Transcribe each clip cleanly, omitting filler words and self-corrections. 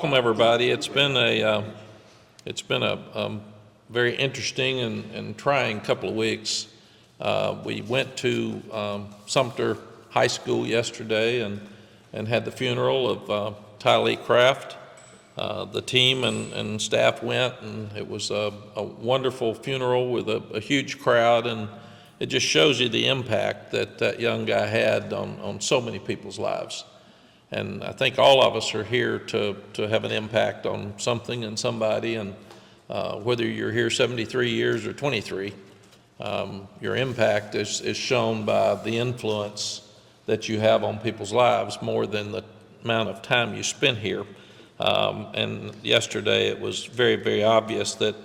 welcome everybody. It's been a very interesting and trying couple of weeks. We went to Sumter High School yesterday and had the funeral of Tylee Craft. The team and staff went, and it was a wonderful funeral with a huge crowd, and it just shows you the impact that young guy had on so many people's lives. And I think all of us are here to have an impact on something and somebody, and whether you're here 73 years or 23, your impact is shown by the influence that you have on people's lives more than the amount of time you spend here. And yesterday it was very, very obvious that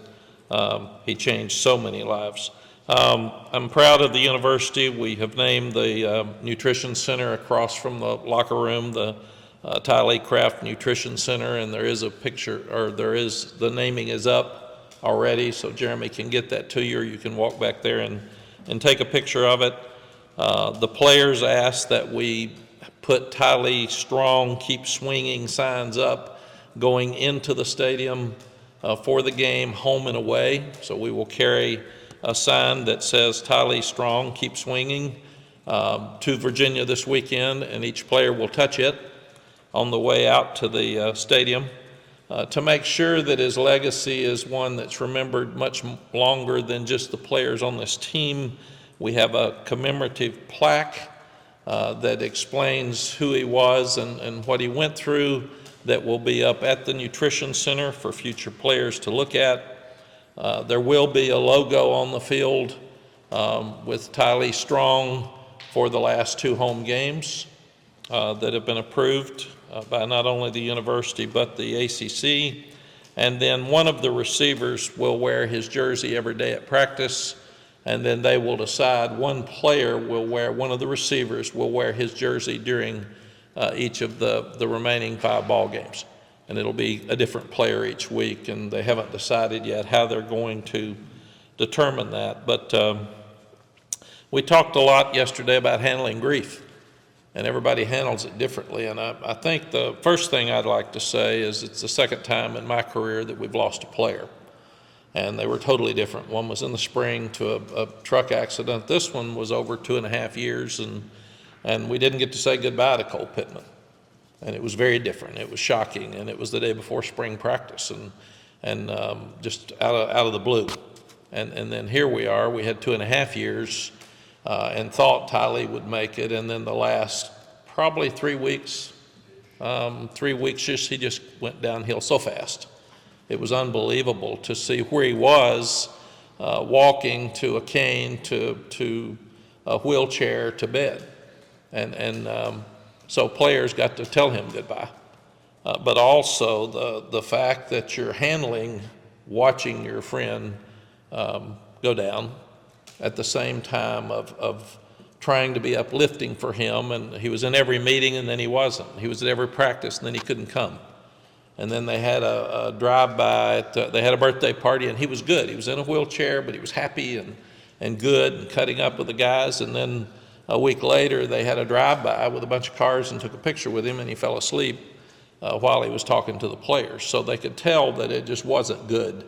he changed so many lives. I'm proud of the university. We have named the Nutrition Center across from the locker room the Tylee Craft Nutrition Center, and there is a picture, or the naming is up already, so Jeremy can get that to you, or you can walk back there and take a picture of it. The players asked that we put Tylee Strong, Keep Swinging signs up going into the stadium for the game, home and away, so we will carry a sign that says Tylee Strong, Keep Swinging to Virginia this weekend, and each player will touch it on the way out to the stadium to make sure that his legacy is one that's remembered much longer than just the players on this team. We have a commemorative plaque that explains who he was and what he went through that will be up at the Nutrition Center for future players to look at. There will be a logo on the field with Tylee Strong for the last 2 home games that have been approved by not only the university but the ACC. And then one of the receivers will wear his jersey every day at practice, and then they will decide one of the receivers will wear his jersey during each of the remaining 5 ball games. And it'll be a different player each week, and they haven't decided yet how they're going to determine that. But we talked a lot yesterday about handling grief, and everybody handles it differently. And I think the first thing I'd like to say is it's the second time in my career that we've lost a player, and they were totally different. One was in the spring to a truck accident. This one was over 2.5 years, and we didn't get to say goodbye to Cole Pittman. And it was very different. It was shocking, and it was the day before spring practice, and just out of the blue. And then here we are. We had 2.5 years, and thought Tylee would make it, and then the last probably 3 weeks, he just went downhill so fast. It was unbelievable to see where he was, walking to a cane, to a wheelchair, to bed, and so players got to tell him goodbye. But also the fact that you're watching your friend go down at the same time of trying to be uplifting for him. And he was in every meeting, and then he wasn't. He was at every practice, and then he couldn't come. And then they had a drive-by, they had a birthday party, and he was good. He was in a wheelchair, but he was happy and good and cutting up with the guys. And then a week later, they had a drive-by with a bunch of cars and took a picture with him, and he fell asleep while he was talking to the players. So they could tell that it just wasn't good.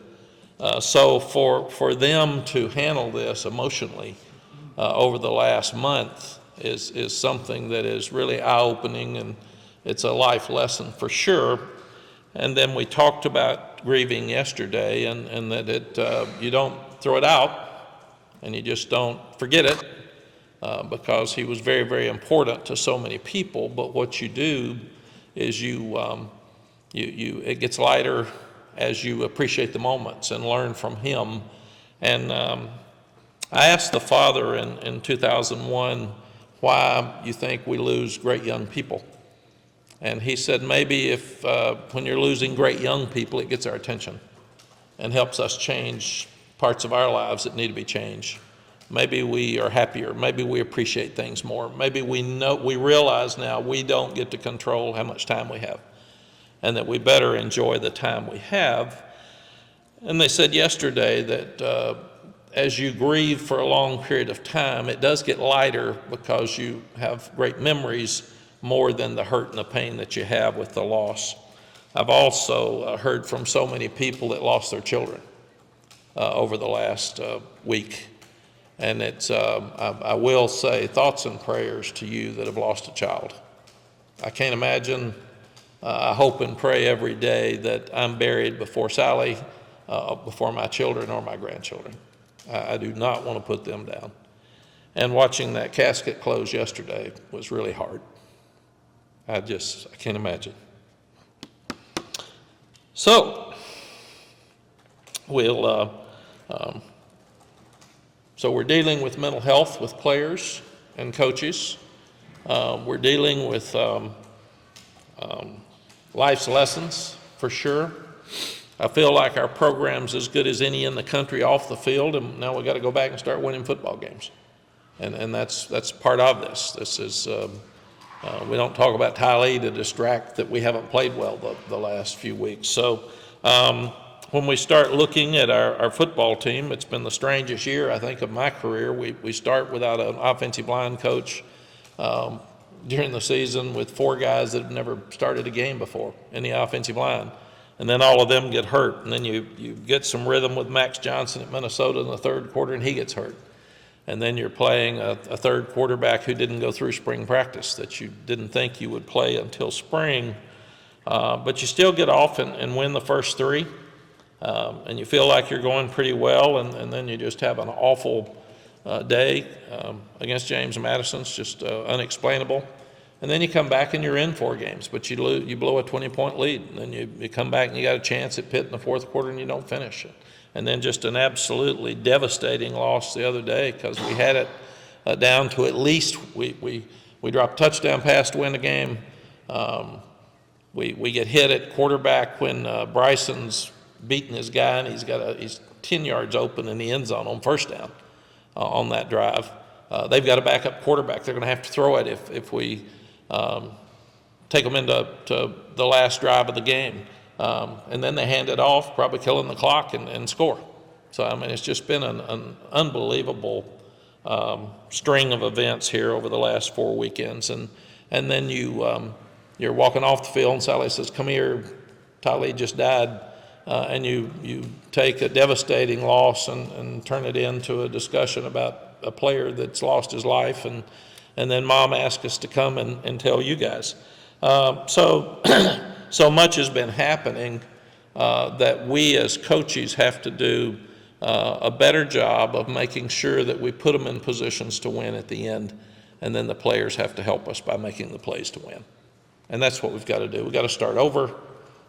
So for them to handle this emotionally over the last month is something that is really eye-opening, and it's a life lesson for sure. And then we talked about grieving yesterday, and that you don't throw it out, and you just don't forget it. Because he was very, very important to so many people. But what you do is it gets lighter as you appreciate the moments and learn from him. And I asked the father in 2001 why you think we lose great young people. And he said maybe if when you're losing great young people, it gets our attention and helps us change parts of our lives that need to be changed. Maybe we are happier. Maybe we appreciate things more. Maybe we realize now we don't get to control how much time we have, and that we better enjoy the time we have. And they said yesterday that as you grieve for a long period of time, it does get lighter because you have great memories more than the hurt and the pain that you have with the loss. I've also heard from so many people that lost their children over the last week. And I will say, thoughts and prayers to you that have lost a child. I can't imagine. I hope and pray every day that I'm buried before Sally, before my children or my grandchildren. I do not want to put them down. And watching that casket close yesterday was really hard. I can't imagine. So we're dealing with mental health with players and coaches. We're dealing with life's lessons, for sure. I feel like our program's as good as any in the country off the field, and now we got to go back and start winning football games. And that's part of this. This is, we don't talk about Tylee to distract that we haven't played well the last few weeks. So when we start looking at our football team, it's been the strangest year, I think, of my career. We start without an offensive line coach during the season with 4 guys that have never started a game before in the offensive line. And then all of them get hurt. And then you get some rhythm with Max Johnson at Minnesota in the third quarter, and he gets hurt. And then you're playing a third quarterback who didn't go through spring practice that you didn't think you would play until spring. But you still get off and win the first 3. And you feel like you're going pretty well, and then you just have an awful day against James Madison. It's just unexplainable. And then you come back and you're in 4 games, but you blow a 20-point lead. And then you come back and you got a chance at Pitt in the fourth quarter and you don't finish it. And then just an absolutely devastating loss the other day because we had it down to at least we dropped a touchdown pass to win the game. We get hit at quarterback when Bryson's beating his guy and he's 10 yards open in the end zone on first down on that drive. They've got a backup quarterback. They're going to have to throw it if we take them into the last drive of the game. And then they hand it off, probably killing the clock and score. So, I mean, it's just been an unbelievable string of events here over the last 4 weekends. And then you're walking off the field and Sally says, "Come here, Tylee just died." And you take a devastating loss and turn it into a discussion about a player that's lost his life. And then Mom asked us to come and tell you guys. So much has been happening that we as coaches have to do a better job of making sure that we put them in positions to win at the end, and then the players have to help us by making the plays to win. And that's what we've got to do. We've got to start over.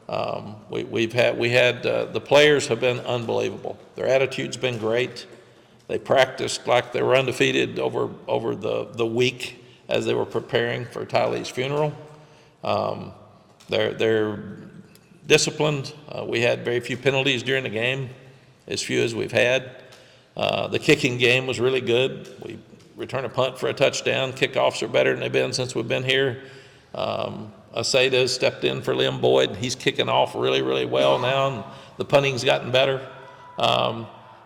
The players have been unbelievable. Their attitude's been great. They practiced like they were undefeated over the week as they were preparing for Tylee's funeral. They're disciplined. We had very few penalties during the game, as few as we've had. The kicking game was really good. We returned a punt for a touchdown. Kickoffs are better than they've been since we've been here. Aseda stepped in for Lim Boyd, and he's kicking off really, really well now, and the punting's gotten better.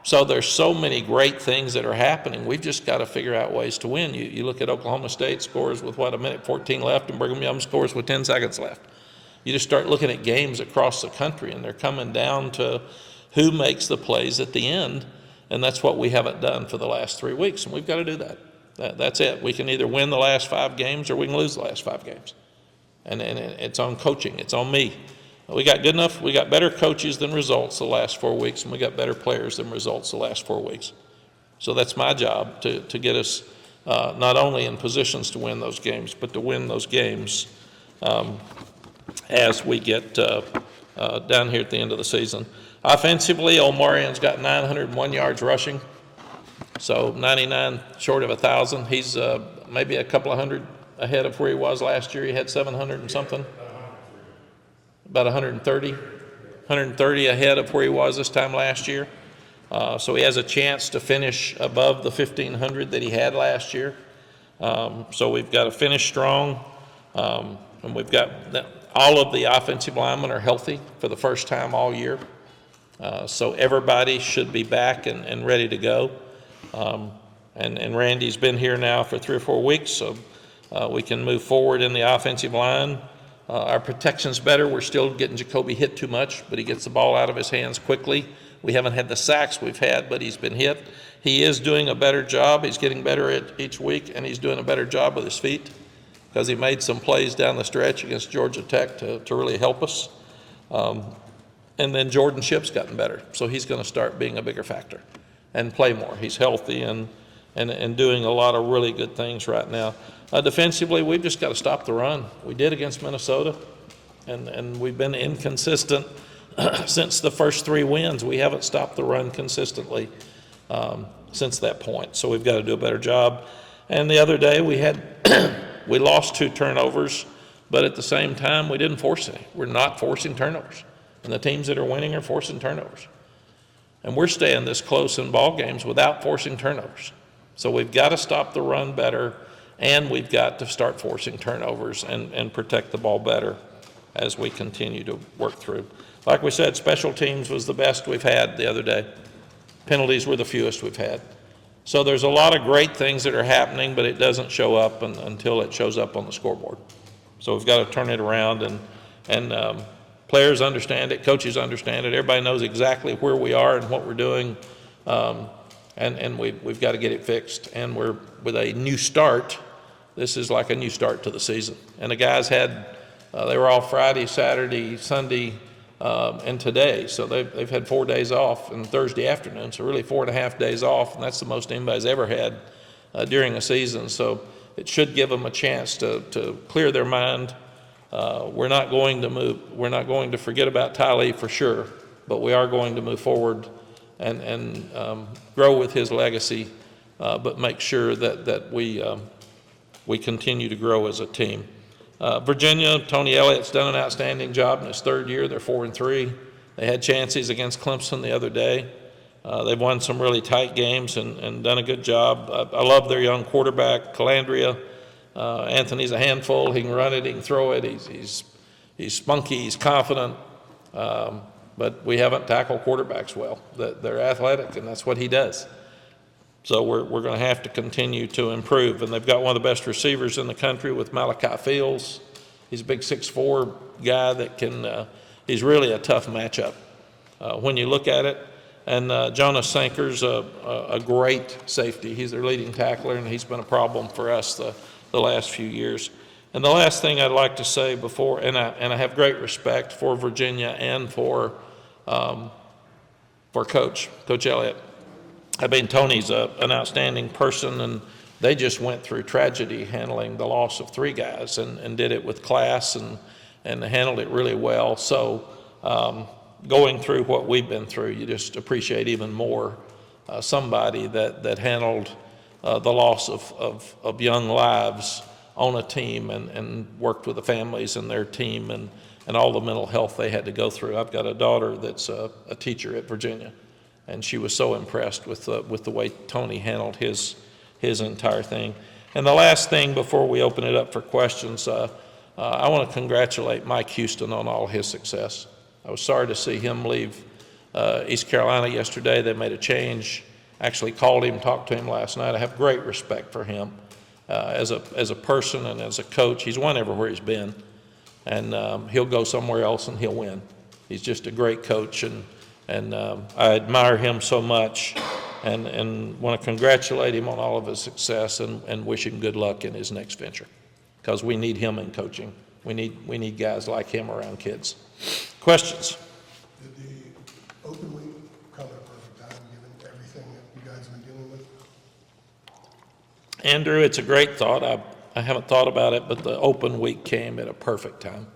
So there's so many great things that are happening. We've just got to figure out ways to win. You look at Oklahoma State scores with, 1:14 left, and Brigham Young scores with 10 seconds left. You just start looking at games across the country, and they're coming down to who makes the plays at the end, and that's what we haven't done for the last 3 weeks, and we've got to do that. That's it. We can either win the last 5 games or we can lose the last 5 games. And it's on coaching. It's on me. We got good enough. We got better coaches than results the last 4 weeks, and we got better players than results the last 4 weeks. So that's my job to get us not only in positions to win those games, but to win those games as we get down here at the end of the season. Offensively, Omarian's got 901 yards rushing, so 99 short of 1,000. He's maybe a couple of hundred ahead of where he was last year. He had 700 and something. About 130 ahead of where he was this time last year. So he has a chance to finish above the 1,500 that he had last year. So we've got to finish strong. And we've got all of the offensive linemen are healthy for the first time all year. So everybody should be back and ready to go. And Randy's been here now for 3 or 4 weeks, so we can move forward in the offensive line. Our protection's better. We're still getting Jacoby hit too much, but he gets the ball out of his hands quickly. We haven't had the sacks we've had, but he's been hit. He is doing a better job. He's getting better at each week, and he's doing a better job with his feet because he made some plays down the stretch against Georgia Tech to really help us. And then Jordan Shipp's gotten better, so he's going to start being a bigger factor and play more. He's healthy and doing a lot of really good things right now. Defensively, we've just got to stop the run. We did against Minnesota, and we've been inconsistent since the first 3 wins. We haven't stopped the run consistently since that point, so we've got to do a better job. And the other day we lost 2 turnovers, but at the same time we didn't force any. We're not forcing turnovers, and the teams that are winning are forcing turnovers. And we're staying this close in ball games without forcing turnovers. So we've got to stop the run better, and we've got to start forcing turnovers and protect the ball better as we continue to work through. Like we said, special teams was the best we've had the other day. Penalties were the fewest we've had. So there's a lot of great things that are happening, but it doesn't show up until it shows up on the scoreboard. So we've got to turn it around, and players understand it, coaches understand it, everybody knows exactly where we are and what we're doing, and we've got to get it fixed. And we're with a new start. This is like a new start to the season. And the guys they were all Friday, Saturday, Sunday, and today. So they've had 4 days off and Thursday afternoon. So really 4.5 days off, and that's the most anybody's ever had during a season. So it should give them a chance to clear their mind. We're not going to forget about Tylee for sure, but we are going to move forward and grow with his legacy, but make sure that we continue to grow as a team. Virginia, Tony Elliott's done an outstanding job in his 3rd year. They're 4-3. They had chances against Clemson the other day. They've won some really tight games and done a good job. I love their young quarterback, Calandria. Anthony's a handful. He can run it, he can throw it. He's spunky, he's confident. But we haven't tackled quarterbacks well. They're athletic, and that's what he does. So we're going to have to continue to improve. And they've got one of the best receivers in the country with Malachi Fields. He's a big 6'4" guy that he's really a tough matchup when you look at it. And Jonas Sanker's a great safety. He's their leading tackler, and he's been a problem for us the last few years. And the last thing I'd like to say before, and I have great respect for Virginia and for Coach Elliott. I mean, Tony's an outstanding person, and they just went through tragedy handling the loss of 3 guys and did it with class and handled it really well. So going through what we've been through, you just appreciate even more somebody that handled the loss of young lives on a team and worked with the families and their team and all the mental health they had to go through. I've got a daughter that's a teacher at Virginia, and she was so impressed with the way Tony handled his entire thing. And the last thing before we open it up for questions, I want to congratulate Mike Houston on all his success. I was sorry to see him leave East Carolina yesterday. They made a change. Actually called him, talked to him last night. I have great respect for him as a person and as a coach. He's won everywhere he's been, and he'll go somewhere else and he'll win. He's just a great coach, and I admire him so much, and want to congratulate him on all of his success and wish him good luck in his next venture, because we need him in coaching. We need guys like him around kids. Questions? Did the open week come at a perfect time, given everything that you guys have been dealing with? Andrew, it's a great thought. I haven't thought about it, but the open week came at a perfect time.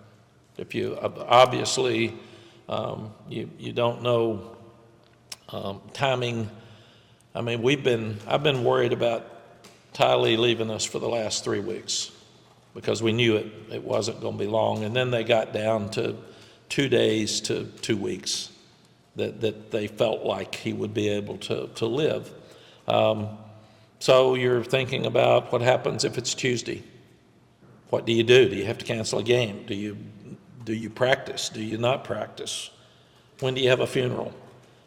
If you obviously you don't know timing. I mean, I've been worried about Tylee leaving us for the last 3 weeks because we knew it wasn't going to be long, and then they got down to 2 days to 2 weeks that they felt like he would be able to live. So you're thinking about what happens if it's Tuesday. What do you do? Do you have to cancel a game? Do you practice? Do you not practice? When do you have a funeral?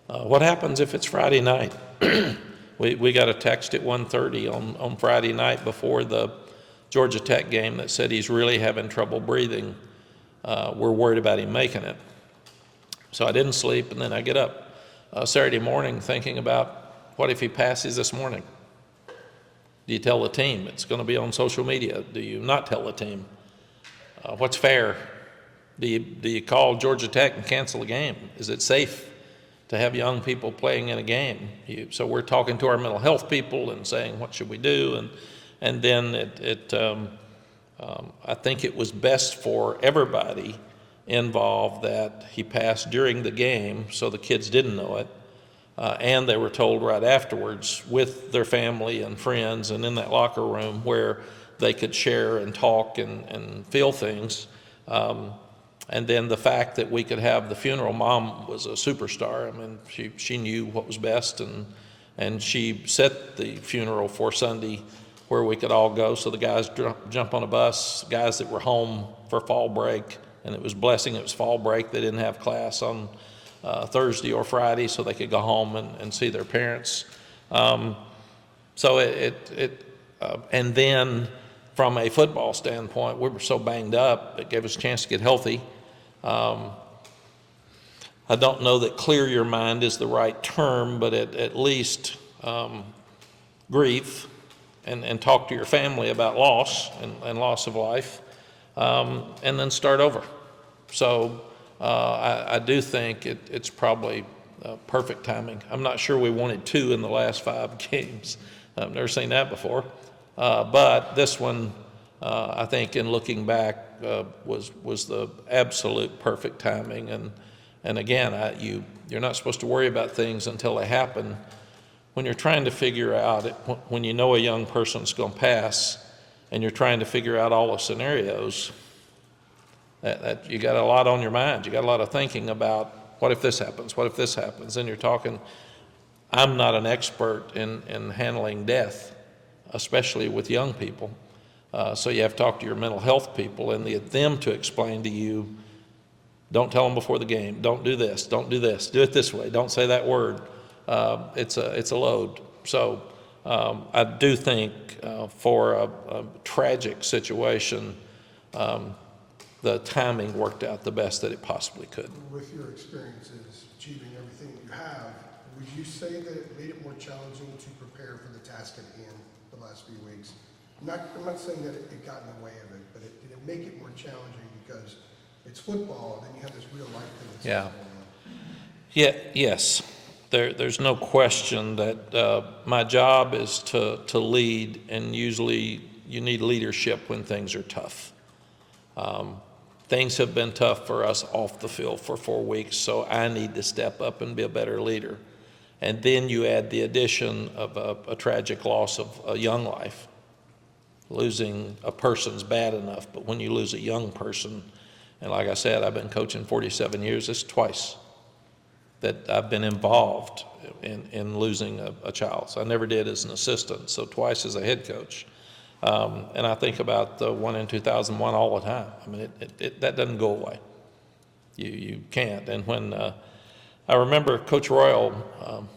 What happens if it's Friday night? We got a text at 1:30 on Friday night before the Georgia Tech game that said he's really having trouble breathing. we're worried about him making it. So I didn't sleep, and then I get up Saturday morning thinking about, what if he passes this morning? Do you tell the team? It's going to be on social media. Do you not tell the team? What's fair? Do you call Georgia Tech and cancel the game? Is it safe to have young people playing in a game? So we're talking to our mental health people and saying, what should we do? And then I think it was best for everybody involved that he passed during the game, so the kids didn't know it. And they were told right afterwards with their family and friends and in that locker room where they could share and talk and feel things. And then the fact that we could have the funeral, Mom was a superstar. I mean, she knew what was best, and she set the funeral for Sunday where we could all go. So the guys jump on a bus, guys that were home for fall break, and it was blessing. It was fall break. They didn't have class on Thursday or Friday, so they could go home and see their parents. So and then from a football standpoint, we were so banged up, it gave us a chance to get healthy. I don't know that clear your mind is the right term, but at least grieve and talk to your family about loss and loss of life, and then start over. So I do think it's probably perfect timing. I'm not sure we wanted 2 in the last 5 games. I've never seen that before. But this one, I think in looking back, was the absolute perfect timing. And again, you're not supposed to worry about things until they happen. When you're trying to figure out, when you know a young person's going to pass, and you're trying to figure out all the scenarios, that you got a lot on your mind. You got a lot of thinking about, what if this happens? What if this happens? And you're talking, I'm not an expert in handling death, especially with young people. So you have to talk to your mental health people and them to explain to you, don't tell them before the game, don't do this, do it this way, don't say that word. It's a load. So I do think for a tragic situation, the timing worked out the best that it possibly could. With your experiences, achieving everything you have, would you say that it made it more challenging to prepare for the task at hand the last few weeks? I'm not saying that it got in the way of it, but did it make it more challenging because it's football and then you have this real life thing that's going on? Yeah. Yes. There's no question that my job is to lead, and usually you need leadership when things are tough. Things have been tough for us off the field for 4 weeks, so I need to step up and be a better leader. And then you add the addition of a tragic loss of a young life. Losing a person's bad enough, but when you lose a young person, and like I said, I've been coaching 47 years, it's twice that I've been involved in losing a child. So I never did as an assistant, so twice as a head coach. And I think about the one in 2001 all the time. I mean, that doesn't go away. You can't. And when I remember Coach Royal,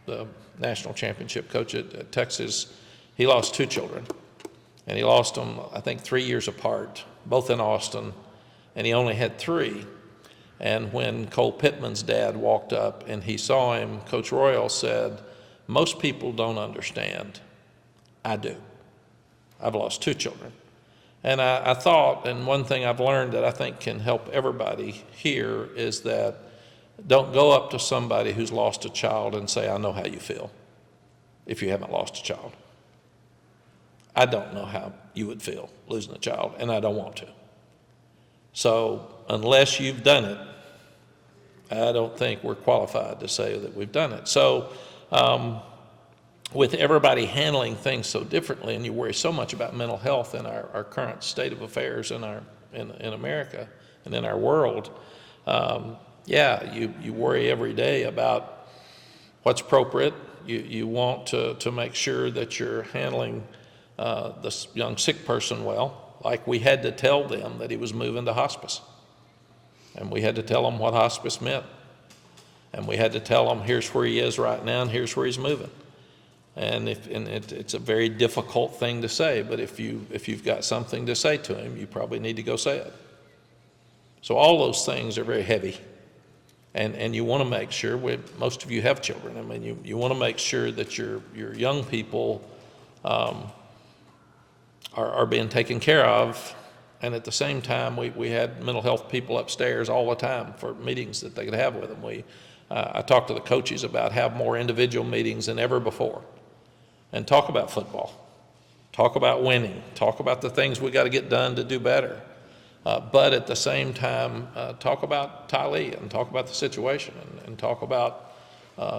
the national championship coach at Texas, he lost 2 children. And he lost them, I think, 3 years apart, both in Austin, and he only had 3. And when Cole Pittman's dad walked up and he saw him, Coach Royal said, most people don't understand. I do. I've lost 2 children. And I thought, and one thing I've learned that I think can help everybody here is that don't go up to somebody who's lost a child and say, I know how you feel, if you haven't lost a child. I don't know how you would feel losing a child, and I don't want to. So unless you've done it, I don't think we're qualified to say that we've done it. So with everybody handling things so differently, and you worry so much about mental health in our current state of affairs in America and in our world, you worry every day about what's appropriate. You want to make sure that you're handling this young sick person well. Like we had to tell them that he was moving to hospice. And we had to tell them what hospice meant. And we had to tell them, here's where he is right now and here's where he's moving. And it's a very difficult thing to say, but if you've got something to say to him, you probably need to go say it. So all those things are very heavy. And you want to make sure, most of you have children, I mean, you want to make sure that your young people are being taken care of. And at the same time, we had mental health people upstairs all the time for meetings that they could have with them. I talked to the coaches about have more individual meetings than ever before and talk about football, talk about winning, talk about the things we got to get done to do better. But at the same time, talk about Tylee and talk about the situation and talk about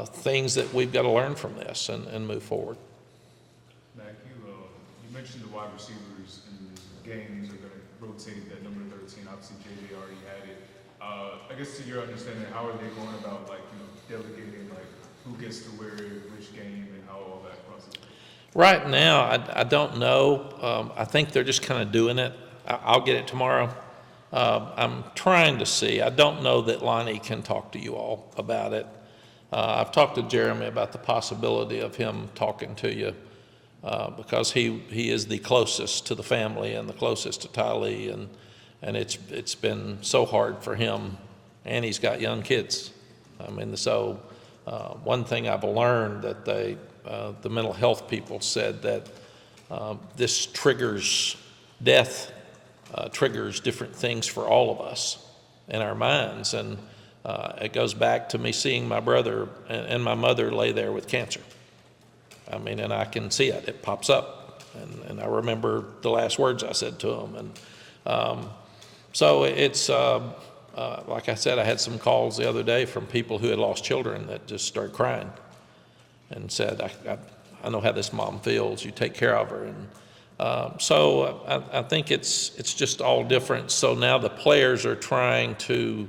things that we've got to learn from this and move forward. Mack, you mentioned the wide receivers in the games are going to rotate that number 13. Obviously, JJ already had it. I guess to your understanding, how are they going about delegating who gets to wear which game and how all that process? Right now, I don't know. I think they're just kind of doing it. I'll get it tomorrow. I'm trying to see. I don't know that Lonnie can talk to you all about it. I've talked to Jeremy about the possibility of him talking to you because he is the closest to the family and the closest to Tylee, and it's been so hard for him, and he's got young kids. I mean, so one thing I've learned that the mental health people said that this triggers death. Triggers different things for all of us in our minds. And it goes back to me seeing my brother and my mother lay there with cancer. I mean, and I can see it. It pops up. And I remember the last words I said to him. And so it's, like I said, I had some calls the other day from people who had lost children that just started crying and said, I know how this mom feels. You take care of her. And so I think it's just all different. So now the players are trying to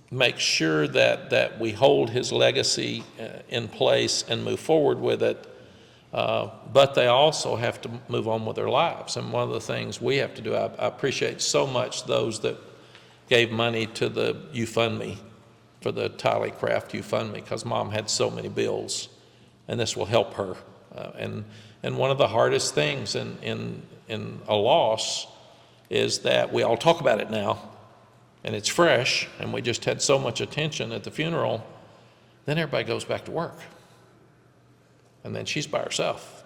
make sure that we hold his legacy in place and move forward with it. But they also have to move on with their lives. And one of the things we have to do, I appreciate so much those that gave money to the UFundMe, for the Tylee Craft UFundMe, because Mom had so many bills, and this will help her. And one of the hardest things in a loss is that we all talk about it now, and it's fresh, and we just had so much attention at the funeral, then everybody goes back to work. And then she's by herself.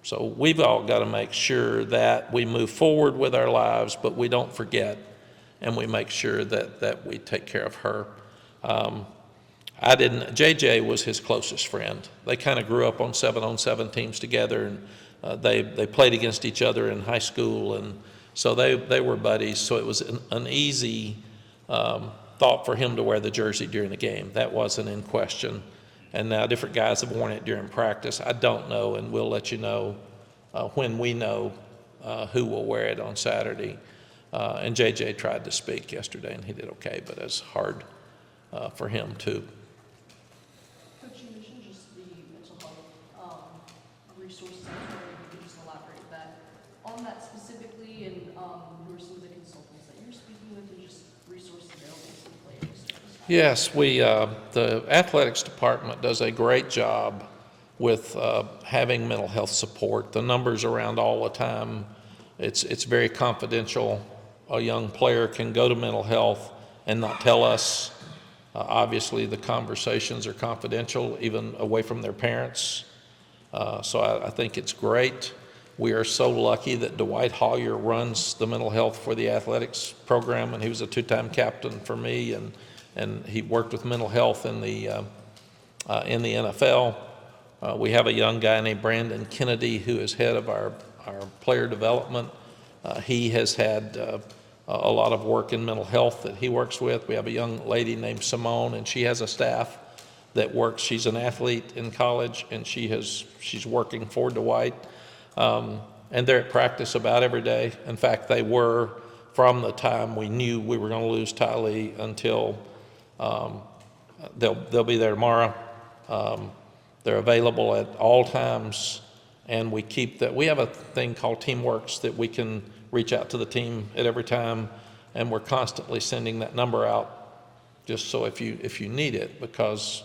So we've all got to make sure that we move forward with our lives, but we don't forget, and we make sure that we take care of her. JJ was his closest friend. They kind of grew up on 7-on-7 teams together, and they played against each other in high school, and so they were buddies. So it was an easy thought for him to wear the jersey during the game. That wasn't in question. And now different guys have worn it during practice. I don't know, and we'll let you know when we know who will wear it on Saturday. And JJ tried to speak yesterday, and he did okay, but it's hard for him too. Coach, you mentioned just the mental health resources. I was wondering if you could just elaborate on that specifically, and who are some of the consultants that you're speaking with, and just resources available to the players? Yes, the athletics department does a great job with having mental health support. The numbers around all the time. It's very confidential. A young player can go to mental health and not tell us. Obviously, the conversations are confidential, even away from their parents. So I think it's great. We are so lucky that Dwight Hollier runs the mental health for the athletics program, and he was a two-time captain for me, and he worked with mental health in the NFL. We have a young guy named Brandon Kennedy who is head of our player development. He has had a lot of work in mental health that he works with. We have a young lady named Simone, and she has a staff that works. She's an athlete in college, and she's working for Dwight. And they're at practice about every day. In fact, they were from the time we knew we were going to lose Tylee until they'll be there tomorrow. They're available at all times, and we keep that. We have a thing called Teamworks that we can reach out to the team at every time, and we're constantly sending that number out just so if you need it, because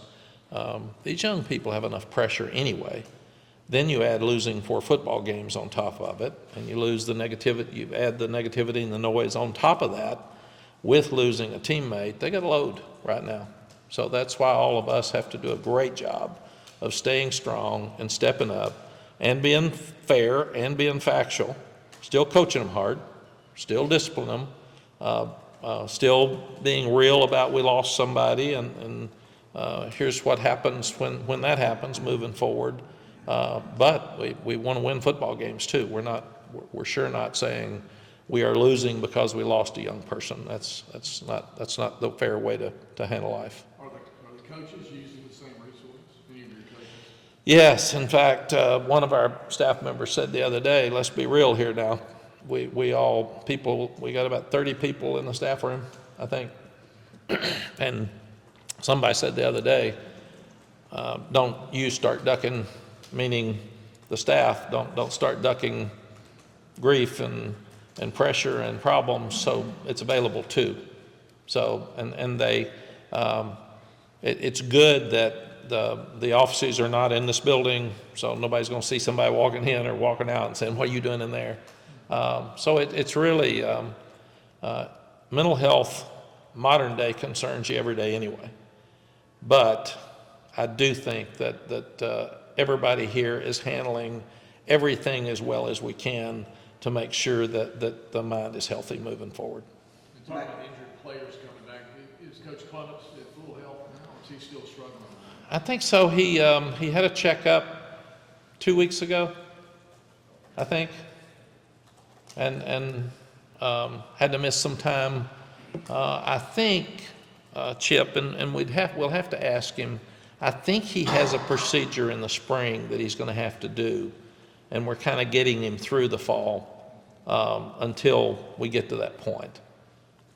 these young people have enough pressure anyway Then you add losing 4 football games on top of it, and you lose the negativity, you add the negativity and the noise on top of that with losing a teammate. They got a load right now. So that's why all of us have to do a great job of staying strong and stepping up and being fair and being factual, still coaching them hard, still disciplining them, still being real about we lost somebody, and here's what happens when that happens moving forward. But we want to win football games too. We're sure not saying we are losing because we lost a young person. That's not the fair way to handle life. Are the coaches using the same resources? Any of your coaches? Yes, in fact, one of our staff members said the other day, let's be real here now. We got about 30 people in the staff room, I think. And somebody said the other day, don't you start ducking, meaning the staff, don't start ducking grief and pressure and problems, so it's available too. So, and they, it's good that the offices are not in this building, so nobody's gonna see somebody walking in or walking out and saying, what are you doing in there? So it's really, mental health, modern day concerns you every day anyway. But I do think that everybody here is handling everything as well as we can to make sure that the mind is healthy moving forward. And talking about injured players coming back, is Coach Clements at full health now, or is he still struggling? I think so. He had a checkup 2 weeks ago, I think, and had to miss some time. I think Chip, and we'll have to ask him. I think he has a procedure in the spring that he's going to have to do, and we're kind of getting him through the fall until we get to that point.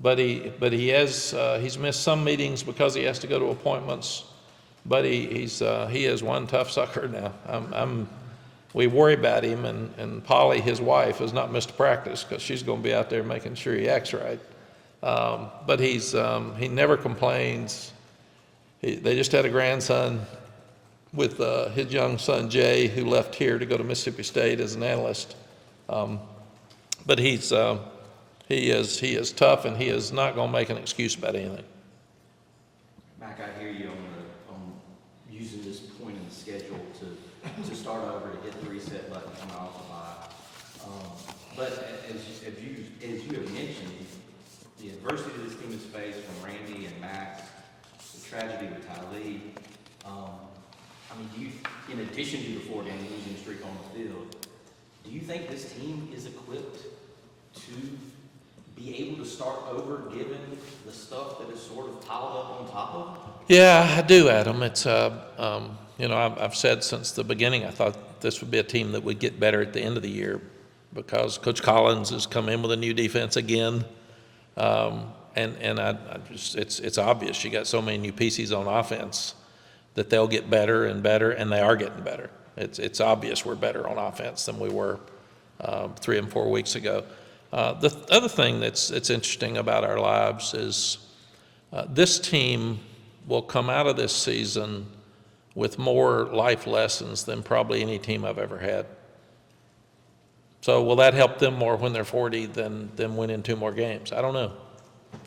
But he's missed some meetings because he has to go to appointments. But he is one tough sucker now. We worry about him, and Polly, his wife, has not missed a practice because she's going to be out there making sure he acts right. But he never complains. They just had a grandson with his young son Jay, who left here to go to Mississippi State as an analyst. But he is tough, and he is not going to make an excuse about anything. Mack, I hear you on using this point in the schedule to start over, to hit the reset button coming off the bye. But as you have mentioned, the adversity this team has faced from Randy and Max, the tragedy with Tylee. I mean, do you, in addition to the 4-game losing streak on the field, do you think this team is equipped to be able to start over given the stuff that is sort of piled up on top of it? Yeah, I do, Adam. It's I've said since the beginning I thought this would be a team that would get better at the end of the year because Coach Collins has come in with a new defense again. And I just, it's obvious you got so many new pieces on offense that they'll get better and better, and they are getting better. It's obvious we're better on offense than we were 3 and 4 weeks ago. The other thing that's interesting about our lives is this team will come out of this season with more life lessons than probably any team I've ever had. So will that help them more when they're 40 than winning 2 more games? I don't know.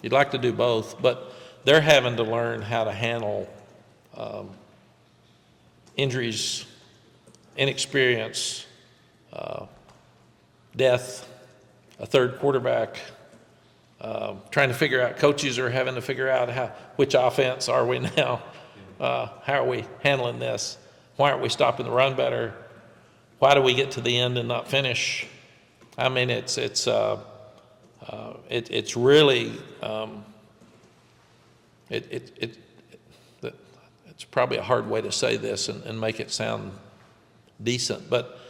You'd like to do both, but they're having to learn how to handle injuries, inexperience, death, a third quarterback, trying to figure out, coaches are having to figure out which offense are we now? How are we handling this? Why aren't we stopping the run better? Why do we get to the end and not finish? I mean, it's really, it's probably a hard way to say this and make it sound decent, but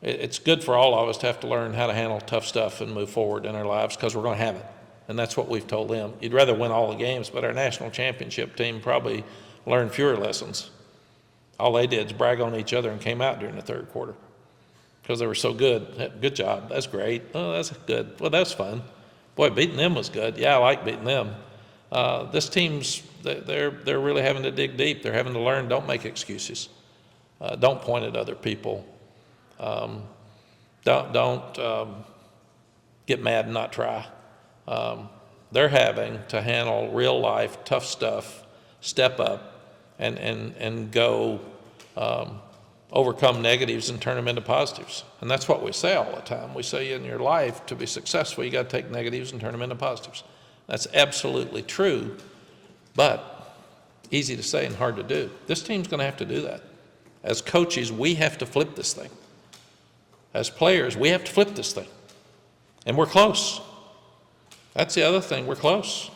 it's good for all of us to have to learn how to handle tough stuff and move forward in our lives because we're going to have it. And that's what we've told them. You'd rather win all the games, but our national championship team probably learned fewer lessons. All they did is brag on each other and came out during the third quarter because they were so good. Good job. That's great. Oh, that's good. Well, that's fun. Boy, beating them was good. Yeah, I like beating them. This team's, they're really having to dig deep. They're having to learn, don't make excuses. Don't point at other people. Don't get mad and not try. They're having to handle real life, tough stuff, step up, and go overcome negatives and turn them into positives. And that's what we say all the time. We say in your life, to be successful, you got to take negatives and turn them into positives. That's absolutely true, but easy to say and hard to do. This team's going to have to do that. As coaches, we have to flip this thing. As players, we have to flip this thing. And we're close. That's the other thing, we're close.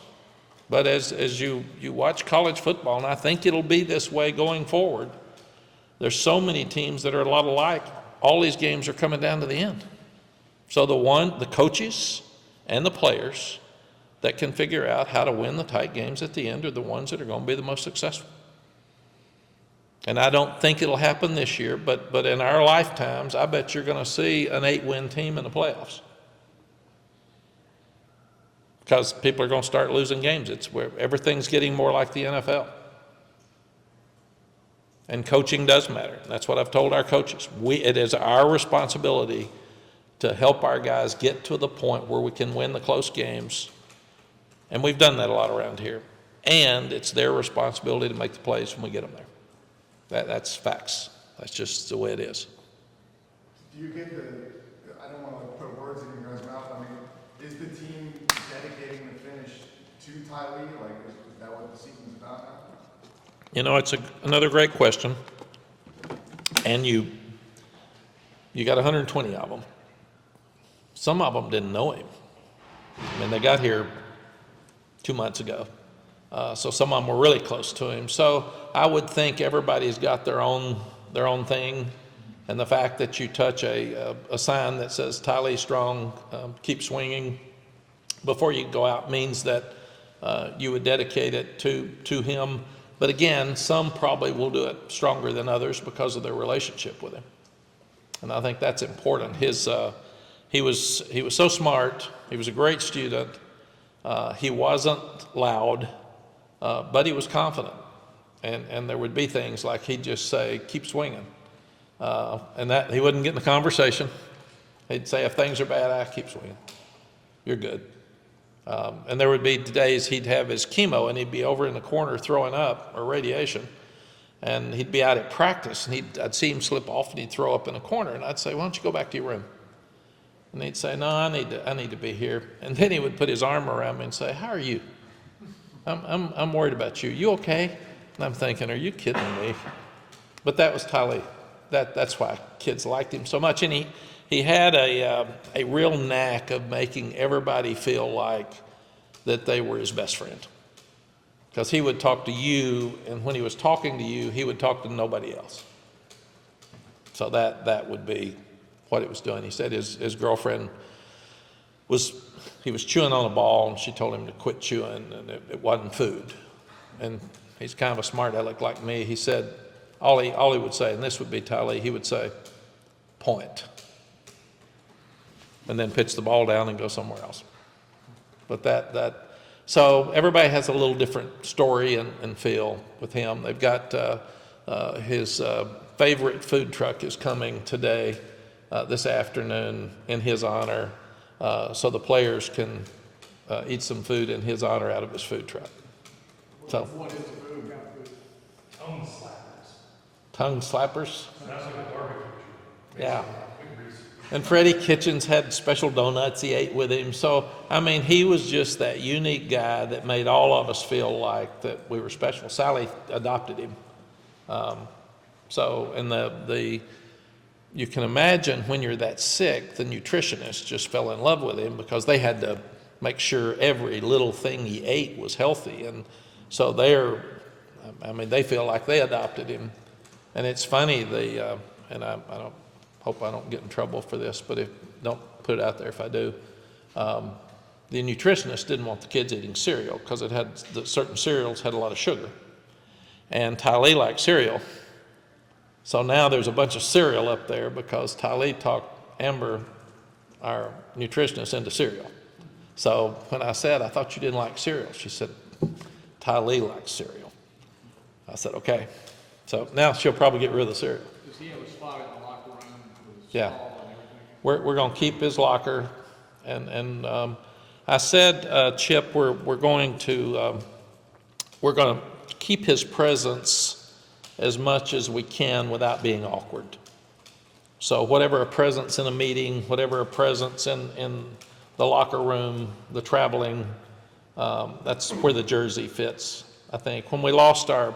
But as you watch college football, and I think it'll be this way going forward, there's so many teams that are a lot alike. All these games are coming down to the end. So the coaches and the players that can figure out how to win the tight games at the end are the ones that are going to be the most successful. And I don't think it'll happen this year, but in our lifetimes, I bet you're going to see an 8-win team in the playoffs. Because people are going to start losing games. It's where everything's getting more like the NFL. And coaching does matter. That's what I've told our coaches. It is our responsibility to help our guys get to the point where we can win the close games. And we've done that a lot around here. And it's their responsibility to make the plays when we get them there. That's facts. That's just the way it is. Do you get I don't want to put words in your guys' mouth. I mean, is the team dedicating the finish to Ty Lee? Like, is that what the season's about now? You know, it's another great question. And you got 120 of them. Some of them didn't know him. I mean, they got here 2 months ago. So some of them were really close to him. So I would think everybody's got their own thing. And the fact that you touch a sign that says Ty Lee Strong, keep swinging before you go out means that you would dedicate it to him. But again, some probably will do it stronger than others because of their relationship with him. And I think that's important. He was so smart. He was a great student. He wasn't loud, but he was confident. And there would be things like he'd just say, keep swinging. And that he wouldn't get in the conversation. He'd say, if things are bad, keep swinging. You're good. And there would be days he'd have his chemo and he'd be over in the corner throwing up or radiation. And he'd be out at practice and I'd see him slip off and he'd throw up in a corner. And I'd say, why don't you go back to your room? And he'd say, no, I need to be here. And then he would put his arm around me and say, how are you? I'm worried about you. You okay? And I'm thinking, are you kidding me? But that was Ty Lee. That's why kids liked him so much. And he had a real knack of making everybody feel like that they were his best friend. Because he would talk to you, and when he was talking to you, he would talk to nobody else. So that would be what it was doing. He said his girlfriend was chewing on a ball, and she told him to quit chewing, and it wasn't food. And he's kind of a smart aleck like me. He said, all he would say, and this would be Ty Lee, he would say, point. And then pitch the ball down and go somewhere else. But so everybody has a little different story and feel with him. They've got his favorite food truck is coming today, this afternoon, in his honor, so the players can eat some food in his honor out of his food truck. So, What is the food? Kind of food? Tongue slappers. tongue slappers? That's like a barbecue. Yeah. And Freddie Kitchens had special donuts he ate with him. So, I mean, he was just that unique guy that made all of us feel like that we were special. Sally adopted him. And you can imagine when you're that sick, the nutritionist just fell in love with him because they had to make sure every little thing he ate was healthy. And so they feel like they adopted him. And it's funny, and I hope I don't get in trouble for this, but don't put it out there if I do. The nutritionist didn't want the kids eating cereal because certain cereals had a lot of sugar. And Ty Lee liked cereal. So now there's a bunch of cereal up there because Ty Lee talked Amber, our nutritionist, into cereal. So when I said, I thought you didn't like cereal, she said, Ty Lee likes cereal. I said, okay. So now she'll probably get rid of the cereal. Does he have a spot in the locker room with his Yeah. ball and everything? We're going to keep his locker, and I said, Chip, we're going to keep his presence as much as we can without being awkward. So whatever a presence in a meeting, whatever a presence in the locker room, the traveling, that's where the jersey fits. I think when we lost our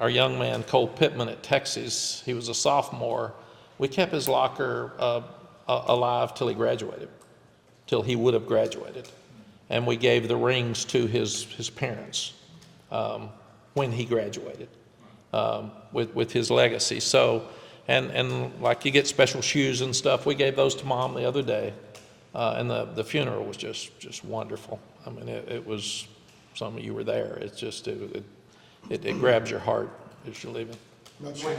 young man Cole Pittman at Texas, he was a sophomore. We kept his locker alive till he graduated, till he would have graduated, and we gave the rings to his parents when he graduated with his legacy. So. And like you get special shoes and stuff, we gave those to Mom the other day, and the funeral was just wonderful. I mean, it was, some of you were there. It's just, it grabs your heart as you're leaving. Not sure.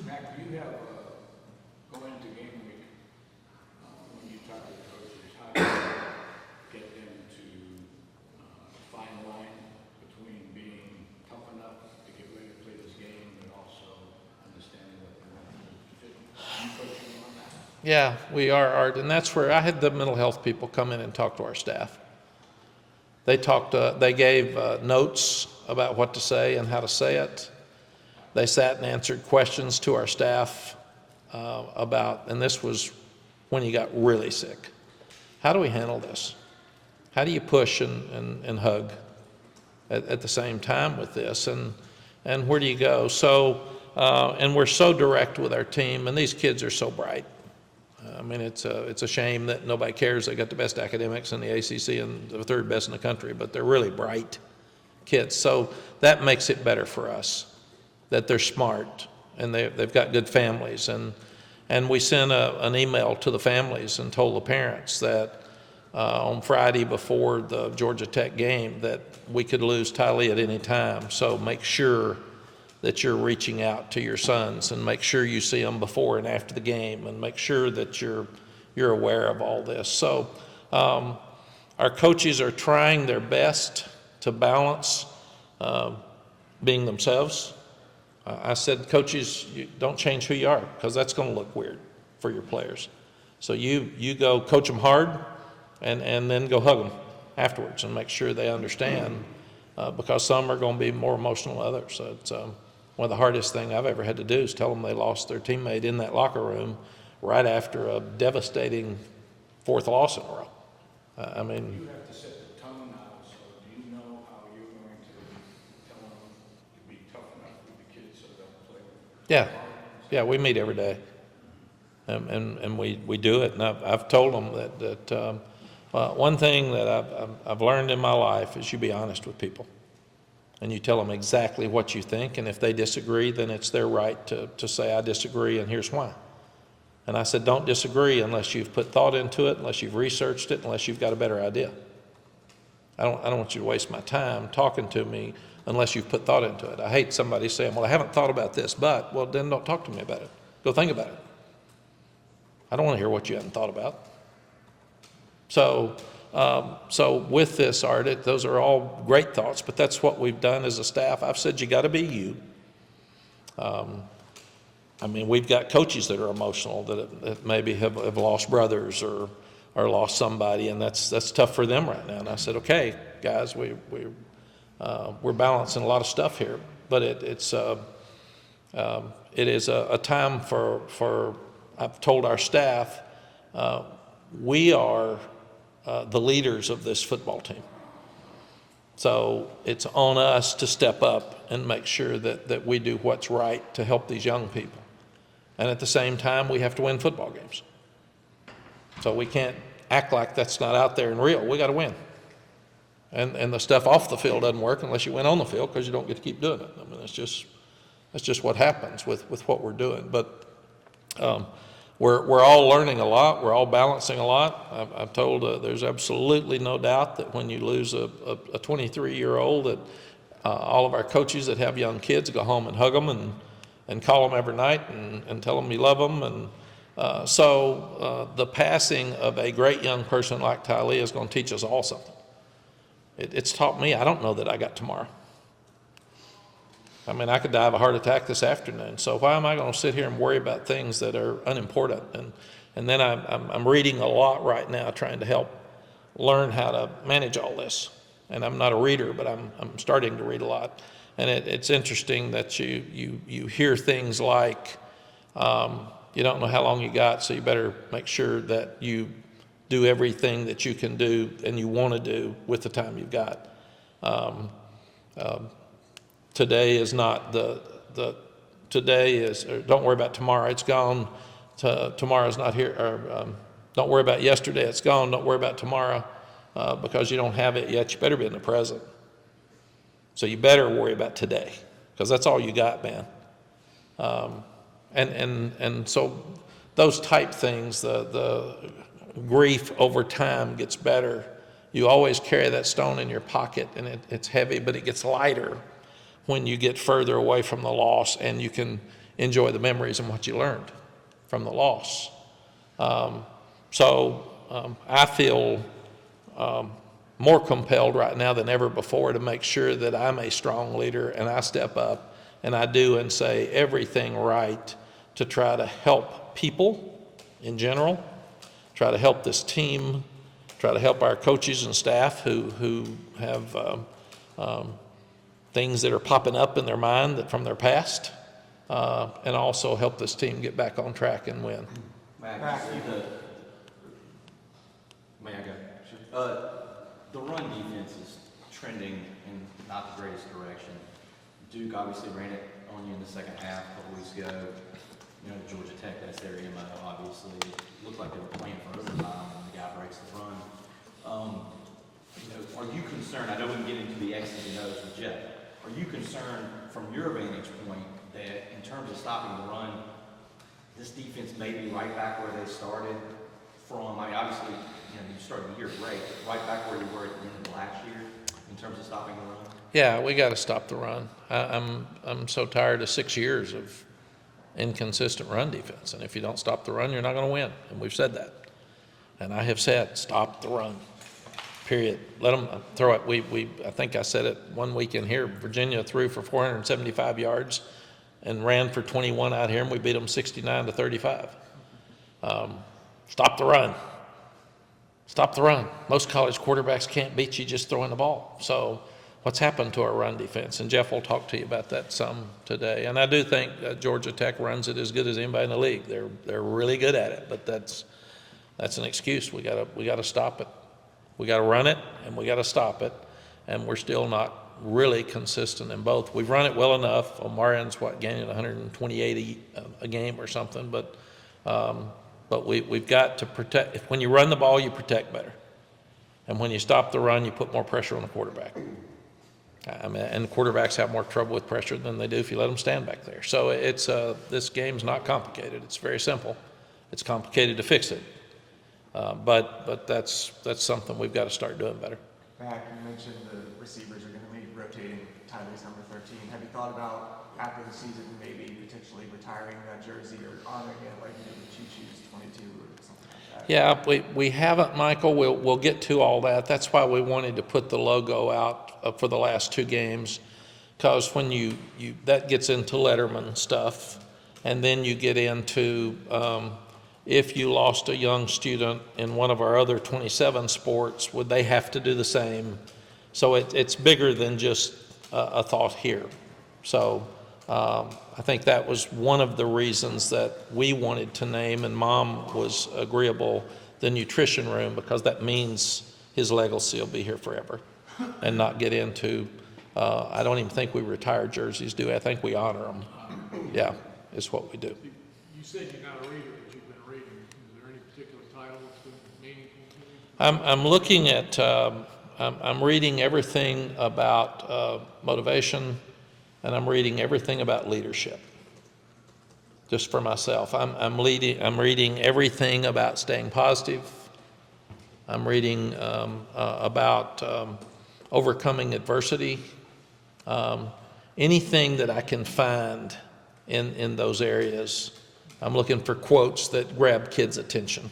Mac, do you have, going into game week, when you talk to the coaches, how do you get them to find a line between being tough enough to get ready to play this game, but also understanding what they want to do? Are you coaching them on that? Yeah, we are, Art, and that's where I had the mental health people come in and talk to our staff. They gave notes about what to say and how to say it. They sat and answered questions to our staff about, and this was when you got really sick. How do we handle this? How do you push and hug at the same time with this? And where do you go? So, and we're so direct with our team, and these kids are so bright. I mean, it's a shame that nobody cares. They got the best academics in the ACC and the third best in the country, but they're really bright kids. So that makes it better for us, that they're smart and they've got good families. And we sent an email to the families and told the parents that on Friday before the Georgia Tech game that we could lose Tylee at any time. So make sure that you're reaching out to your sons and make sure you see them before and after the game and make sure that you're aware of all this. So our coaches are trying their best to balance being themselves. I said, coaches, you don't change who you are because that's going to look weird for your players. So you go coach them hard and then go hug them afterwards and make sure they understand because some are going to be more emotional than others. So it's one of the hardest things I've ever had to do is tell them they lost their teammate in that locker room right after a devastating fourth loss in a row. I mean, You have to set the tone now, so do you know how you're going to tell them to be tough enough with the kids so they'll play? yeah, we meet every day, and we do it. And I've told them that one thing that I've learned in my life is you be honest with people, and you tell them exactly what you think. And if they disagree, then it's their right to say I disagree, and here's why. And I said, don't disagree unless you've put thought into it, unless you've researched it, unless you've got a better idea. I don't want you to waste my time talking to me unless you've put thought into it. I hate somebody saying, well, I haven't thought about this, but, well, then don't talk to me about it. Go think about it. I don't want to hear what you haven't thought about. So with this, Art, those are all great thoughts, but that's what we've done as a staff. I've said you got to be you. I mean, we've got coaches that are emotional that maybe have lost brothers or lost somebody, and that's tough for them right now. And I said, okay, guys, we're balancing a lot of stuff here, but it is a time for I've told our staff we are the leaders of this football team. So it's on us to step up and make sure that we do what's right to help these young people. And at the same time, we have to win football games. So we can't act like that's not out there and real. We got to win. And the stuff off the field doesn't work unless you win on the field because you don't get to keep doing it. I mean, that's just what happens with what we're doing. But we're all learning a lot. We're all balancing a lot. I've told there's absolutely no doubt that when you lose a 23-year-old that all of our coaches that have young kids go home and hug them and call them every night and tell them you love them. And so the passing of a great young person like Tylee is going to teach us all something. It's taught me. I don't know that I got tomorrow. I mean, I could die of a heart attack this afternoon. So why am I going to sit here and worry about things that are unimportant? And then I'm reading a lot right now, trying to help learn how to manage all this. And I'm not a reader, but I'm starting to read a lot. And it's interesting that you hear things like, you don't know how long you got, so you better make sure that you do everything that you can do and you want to do with the time you've got. Today is not today is, or don't worry about tomorrow, it's gone. Tomorrow's not here, or don't worry about yesterday, it's gone. Don't worry about tomorrow because you don't have it yet. You better be in the present. So you better worry about today because that's all you got, man. And so those type things, the grief over time gets better. You always carry that stone in your pocket, and it's heavy, but it gets lighter when you get further away from the loss and you can enjoy the memories and what you learned from the loss. So I feel more compelled right now than ever before to make sure that I'm a strong leader and I step up and I do and say everything right to try to help people in general, try to help this team, try to help our coaches and staff who have things that are popping up in their mind that from their past, and also help this team get back on track and win. May I go? The run defense is trending in not the greatest direction. Duke obviously ran it on you in the second half a couple weeks ago. You know, Georgia Tech, that's their MO, obviously. It looked like they were playing for overtime when the guy breaks the run. You know, are you concerned, I know we can get into the X's and O's with Jeff, are you concerned from your vantage point that in terms of stopping the run, this defense may be right back where they started from? I mean, obviously, you know, you started the year great, but right back where you were at the end of last year in terms of stopping the run? Yeah, we got to stop the run. I'm so tired of 6 years of inconsistent run defense, and if you don't stop the run, you're not going to win, and we've said that. And I have said, stop the run, period. Let them throw it. I think I said it one week in here, Virginia threw for 475 yards and ran for 21 out here, and we beat them 69-35. Stop the run. Stop the run. Most college quarterbacks can't beat you just throwing the ball. So what's happened to our run defense? And Jeff will talk to you about that some today. And I do think Georgia Tech runs it as good as anybody in the league. They're really good at it, but that's an excuse. We gotta stop it. We gotta run it, and we gotta stop it. And we're still not really consistent in both. We've run it well enough. Omarion's gaining 128 a game or something, but we've got to protect. When you run the ball, you protect better. And when you stop the run, you put more pressure on the quarterback. I mean, and quarterbacks have more trouble with pressure than they do if you let them stand back there. So it's this game's not complicated. It's very simple. It's complicated to fix it. But that's something we've got to start doing better. Mack, you mentioned the receivers are going to be rotating Tyler's number 13. Have you thought about, after the season, maybe potentially retiring that jersey or honoring it like you did with Choo-Choo's 22 or something like that? Yeah, we haven't, Michael. We'll get to all that. That's why we wanted to put the logo out for the last 2 games, because when you that gets into Letterman stuff, and then you get into if you lost a young student in one of our other 27 sports, would they have to do the same? So it's bigger than just a thought here. So I think that was one of the reasons that we wanted to name, and Mom was agreeable, the nutrition room, because that means his legacy will be here forever and not get into, I don't even think we retire jerseys, do we? I think we honor them. Yeah, is what we do. You said you're not a reader, but you've been reading. Is there any particular title that's been meaningful to you? I'm looking at, I'm reading everything about motivation, and I'm reading everything about leadership, just for myself. I'm reading everything about staying positive. I'm reading about overcoming adversity. Anything that I can find in those areas. I'm looking for quotes that grab kids' attention.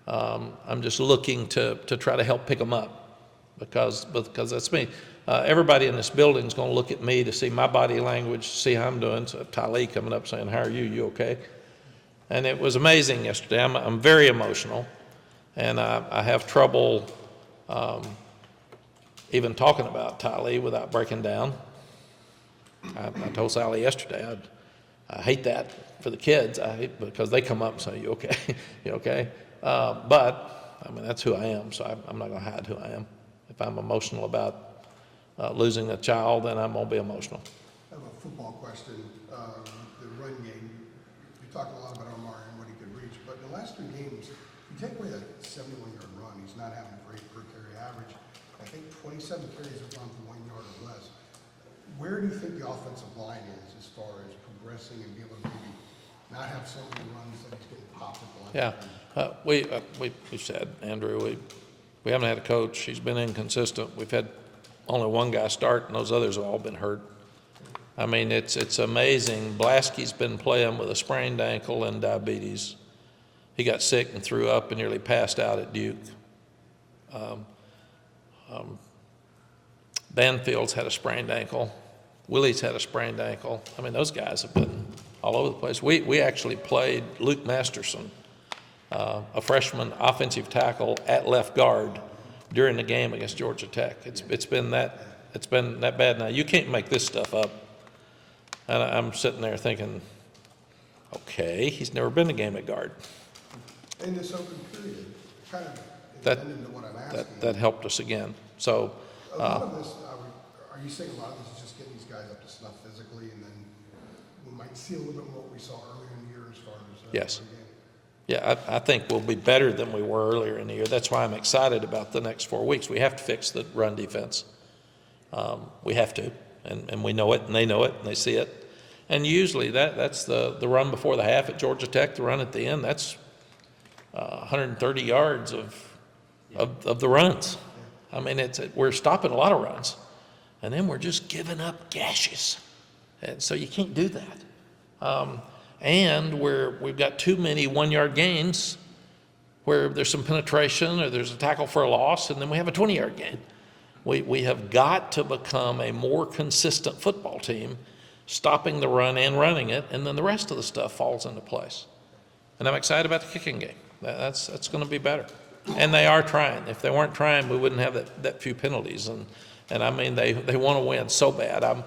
I'm just looking to try to help pick them up because that's me. everybody in this building is going to look at me to see my body language, see how I'm doing. So Tylee coming up saying, "How are you? You okay?" And it was amazing yesterday. I'm very emotional, and I have trouble even talking about Tylee without breaking down. I told Sally yesterday, I hate that for the kids. I hate because they come up and say, "You okay? You okay?" But I mean, that's who I am, so I'm not going to hide who I am. If I'm emotional about losing a child, then I'm going to be emotional. I have a football question. The run game, you talked a lot about Omar and what he could reach, but in the last 3 games, you take away that 71-yard run, he's not having a great per carry average. I think 27 carries have gone for 1 yard or less. Where do you think the offensive line is as far as progressing and be able to maybe not have so many runs that he's getting popped at the line? Yeah, we said, Andrew, we haven't had a coach. He's been inconsistent. We've had only one guy start, and those others have all been hurt. I mean, it's amazing. Blaskey's been playing with a sprained ankle and diabetes. He got sick and threw up and nearly passed out at Duke. Banfield's had a sprained ankle. Willie's had a sprained ankle. I mean, those guys have been all over the place. We actually played Luke Masterson, a freshman offensive tackle at left guard during the game against Georgia Tech. It's been that bad. Now you can't make this stuff up. And I'm sitting there thinking, okay, he's never been a game at guard. In this open period, kind of That- into what I'm asking. That helped us again. So A lot of this, are you saying a lot of this is just getting these guys up to snuff physically, and then we might see a little bit more what we saw earlier in the year as far as Yes. the game? yeah, I think we'll be better than we were earlier in the year. That's why I'm excited about the next 4 weeks. We have to fix the run defense. We have to, and we know it, and they know it, and they see it. And usually that's the run before the half at Georgia Tech, the run at the end, that's 130 yards of the runs. I mean, we're stopping a lot of runs, and then we're just giving up gashes. And so you can't do that. And we've got too many 1-yard gains where there's some penetration or there's a tackle for a loss, and then we have a 20-yard gain. We have got to become a more consistent football team, stopping the run and running it, and then the rest of the stuff falls into place. And I'm excited about the kicking game. That's going to be better. And they are trying. If they weren't trying, we wouldn't have that few penalties. And I mean, they want to win so bad.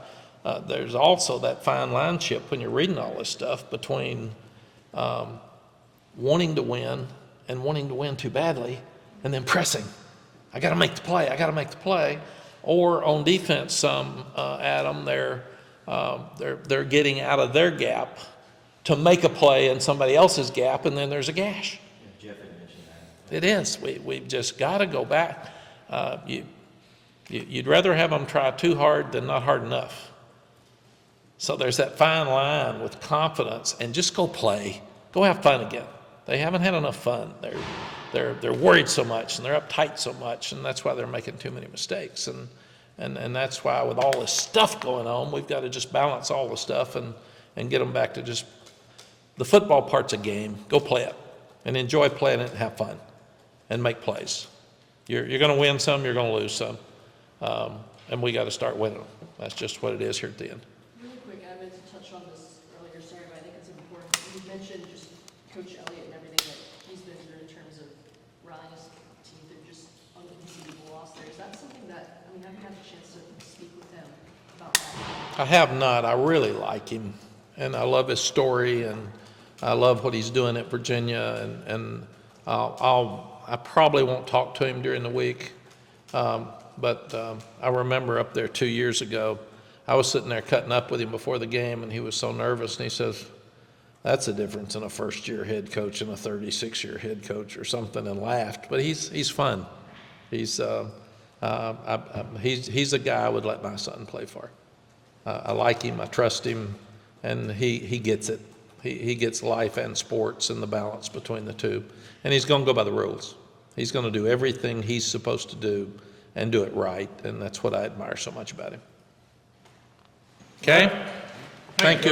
There's also that fine line, Chip, when you're reading all this stuff between wanting to win and wanting to win too badly, and then pressing. I got to make the play. I got to make the play. Or on defense, some Adam, they're getting out of their gap to make a play in somebody else's gap, and then there's a gash. Jeff had mentioned that. It is. We've just got to go back. You'd rather have them try too hard than not hard enough. So there's that fine line with confidence, and just go play. Go have fun again. They haven't had enough fun. They're worried so much, and they're uptight so much, and that's why they're making too many mistakes. And that's why with all this stuff going on, we've got to just balance all the stuff and get them back to just the football part's a game. Go play it and enjoy playing it and have fun and make plays. You're going to win some, you're going to lose some, and we got to start winning them. That's just what it is here at the end. Really quick, I meant to touch on this earlier, sorry, but I think it's important. You mentioned just Coach Elliott and everything that he's been through in terms of rallying his team through just unconceivable loss there. Is that something that, I mean, have you had a chance to speak with him about that? I have not. I really like him, and I love his story, and I love what he's doing at Virginia, and I probably won't talk to him during the week, but I remember up there 2 years ago, I was sitting there cutting up with him before the game, and he was so nervous, and he says, "That's the difference in a first-year head coach and a 36-year head coach," or something, and laughed. But he's fun. He's a guy I would let my son play for. I like him. I trust him, and he gets it. He gets life and sports and the balance between the two. And he's going to go by the rules. He's going to do everything he's supposed to do and do it right, and that's what I admire so much about him. Okay? Thank you.